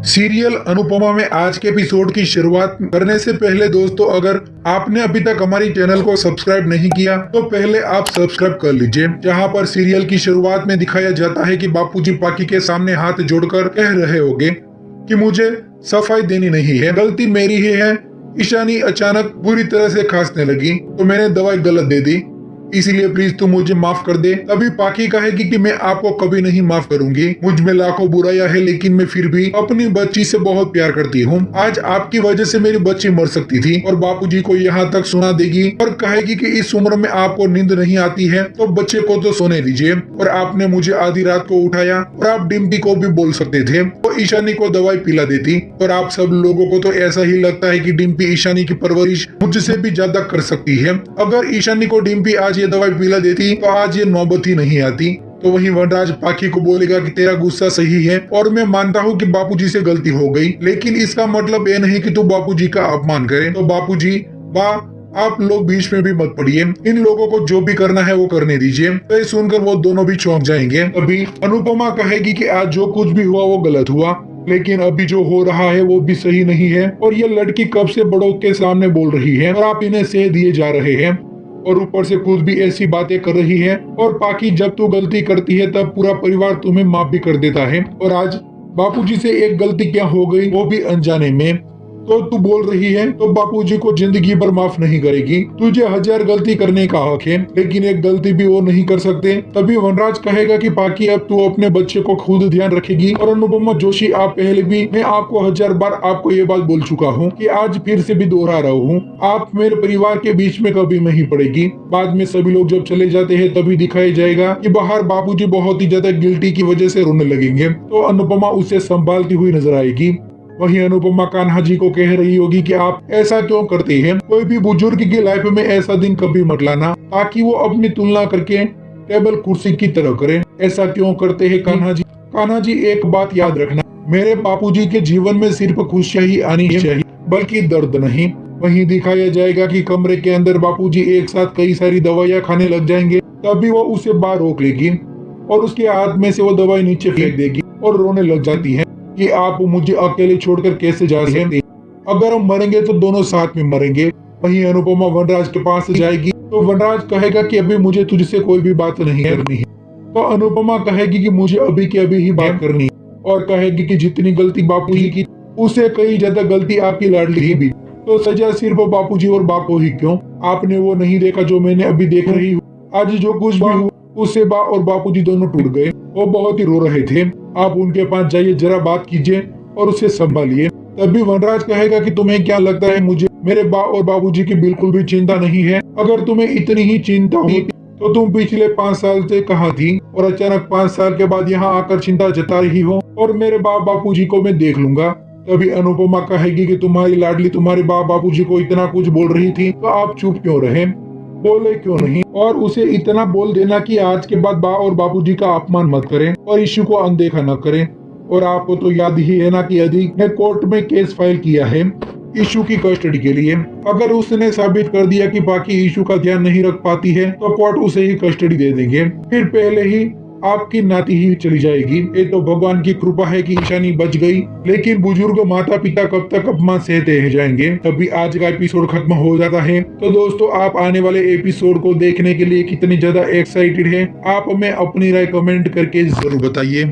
Serial Anupama में आज के एपिसोड की शुरुआत करने से पहले दोस्तों, अगर आपने अभी तक हमारी चैनल को सब्सक्राइब नहीं किया तो पहले आप सब्सक्राइब कर लीजिए। जहां पर सीरियल की शुरुआत में दिखाया जाता है कि बापूजी पाकी के सामने हाथ जोड़कर कह रहे होंगे कि मुझे सफाई देनी नहीं है, गलती मेरी ही है। ईशानी अचानक बुरी तरह से खांसने लगी तो मैंने दवाई गलत दे दी, इसलिए प्लीज तू मुझे माफ कर दे। तभी पाकी कहेगी कि मैं आपको कभी नहीं माफ करूंगी, मुझ में लाखों बुराइयां है लेकिन मैं फिर भी अपनी बच्ची से बहुत प्यार करती हूँ। आज आपकी वजह से मेरी बच्ची मर सकती थी। और बापूजी को यहाँ तक सुना देगी और कहेगी कि इस उम्र में आपको नींद नहीं आती है तो बच्चे को तो सोने दीजिए, और आपने मुझे आधी रात को उठाया और आप डिम्पी को भी बोल सकते थे तो ईशानी को दवाई पिला देती। और आप सब लोगों को तो ऐसा ही लगता है कि डिम्पी ईशानी की परवरिश मुझसे भी ज्यादा कर सकती है। अगर ईशानी को डिम्पी आज ये दवाई पिला देती तो आज ये नौबत ही नहीं आती। तो वहीं वनराज पाकी को बोलेगा कि तेरा गुस्सा सही है और मैं मानता हूँ कि बापूजी से गलती हो गई, लेकिन इसका मतलब ये नहीं कि तू बापूजी का अपमान करे। तो बापूजी आप लोग बीच में भी मत पड़िए, इन लोगों को जो भी करना है वो करने दीजिए। तो ये सुनकर वो दोनों भी चौंक जाएंगे। तभी अनुपमा कहेगी कि आज जो कुछ भी हुआ वो गलत हुआ, लेकिन अभी जो हो रहा है वो भी सही नहीं है, और ये लड़की कब से बड़ों के सामने बोल रही है और आप इन्हें सह दिए जा रहे हैं, और ऊपर से खुद भी ऐसी बातें कर रही है। और पाकी जब तू गलती करती है तब पूरा परिवार तुम्हें माफ भी कर देता है, और आज बापूजी से एक गलती क्या हो गई वो भी अनजाने में, तो तू बोल रही है तो बापूजी को जिंदगी भर माफ नहीं करेगी। तुझे 1000 गलती करने का हक है लेकिन एक गलती भी वो नहीं कर सकते। तभी वनराज कहेगा कि पाकी अब तू अपने बच्चे को खुद ध्यान रखेगी। और अनुपमा जोशी, आप पहले भी, मैं आपको 1000 बार आपको ये बात बोल चुका हूँ कि आज फिर से भी दोहरा रहा हूँ, आप मेरे परिवार के बीच में कभी नहीं पड़ेगी। बाद में सभी लोग जब चले जाते हैं तभी दिखाया जाएगा कि बाहर बापूजी बहुत ही ज्यादा गिल्टी की वजह से रोने लगेंगे, तो अनुपमा उसे संभालती हुई नजर आएगी। वहीं अनुपमा कान्हा जी को कह रही होगी कि आप ऐसा क्यों करते हैं, कोई भी बुजुर्ग की लाइफ में ऐसा दिन कभी मत लाना ताकि वो अपनी तुलना करके टेबल कुर्सी की तरह करें। ऐसा क्यों करते हैं कान्हा जी? कान्हा जी एक बात याद रखना, मेरे बापूजी के जीवन में सिर्फ खुशियां ही आनी चाहिए बल्कि दर्द नहीं। वहीं दिखाया जाएगा कि कमरे के अंदर बापूजी एक साथ कई सारी दवाइयां खाने लग जाएंगे, तभी वो उसे बाहर रोक लेगी और उसके हाथ में से वो दवाई नीचे फेंक देगी और रोने लग जाती है कि आप मुझे अकेले छोड़कर कैसे जा सकते, अगर हम मरेंगे तो दोनों साथ में मरेंगे। वहीं अनुपमा वनराज के पास जाएगी तो वनराज कहेगा कि अभी मुझे तुझसे कोई भी बात नहीं करनी है। तो अनुपमा कहेगी कि मुझे अभी की अभी ही बात करनी है, और कहेगी कि जितनी गलती बापूजी की उससे कई ज्यादा गलती आपकी लाडली की भी, तो सजा सिर्फ बापूजी और बापू ही क्यों, आपने वो नहीं देखा जो मैंने अभी देख रही हूँ। आज जो कुछ भी हुआ उससे बा और बापूजी दोनों टूट गए, वो बहुत ही रो रहे थे। आप उनके पास जाइए, जरा बात कीजिए और उसे संभालिए। तभी वनराज कहेगा कि तुम्हें क्या लगता है मुझे मेरे बा और बाबूजी की बिल्कुल भी चिंता नहीं है? अगर तुम्हें इतनी ही चिंता होती तो तुम पिछले 5 साल से कहाँ थी और अचानक 5 साल के बाद यहाँ आकर चिंता जता रही हो, और मेरे बाप बापूजी को मैं देख लूंगा। तभी अनुपमा कहेगी कि तुम्हारी लाडली तुम्हारे बाप बापूजी को इतना कुछ बोल रही थी तो आप चुप क्यों रहे, बोले क्यों नहीं, और उसे इतना बोल देना कि आज के बाद बा और बापूजी का अपमान मत करें और इशू को अनदेखा न करें। और आपको तो याद ही है ना कि अधिक ने कोर्ट में केस फाइल किया है इशू की कस्टडी के लिए। अगर उसने साबित कर दिया कि बाकी इशू का ध्यान नहीं रख पाती है तो कोर्ट उसे ही कस्टडी दे देंगे, फिर पहले ही आपकी नाती ही चली जाएगी। ये तो भगवान की कृपा है कि ईशानी बच गई, लेकिन बुजुर्ग माता पिता कब तक अपमान सहते रह जाएंगे। तभी आज का एपिसोड खत्म हो जाता है। तो दोस्तों, आप आने वाले एपिसोड को देखने के लिए कितनी ज्यादा एक्साइटेड हैं, आप हमें अपनी राय कमेंट करके जरूर बताइए।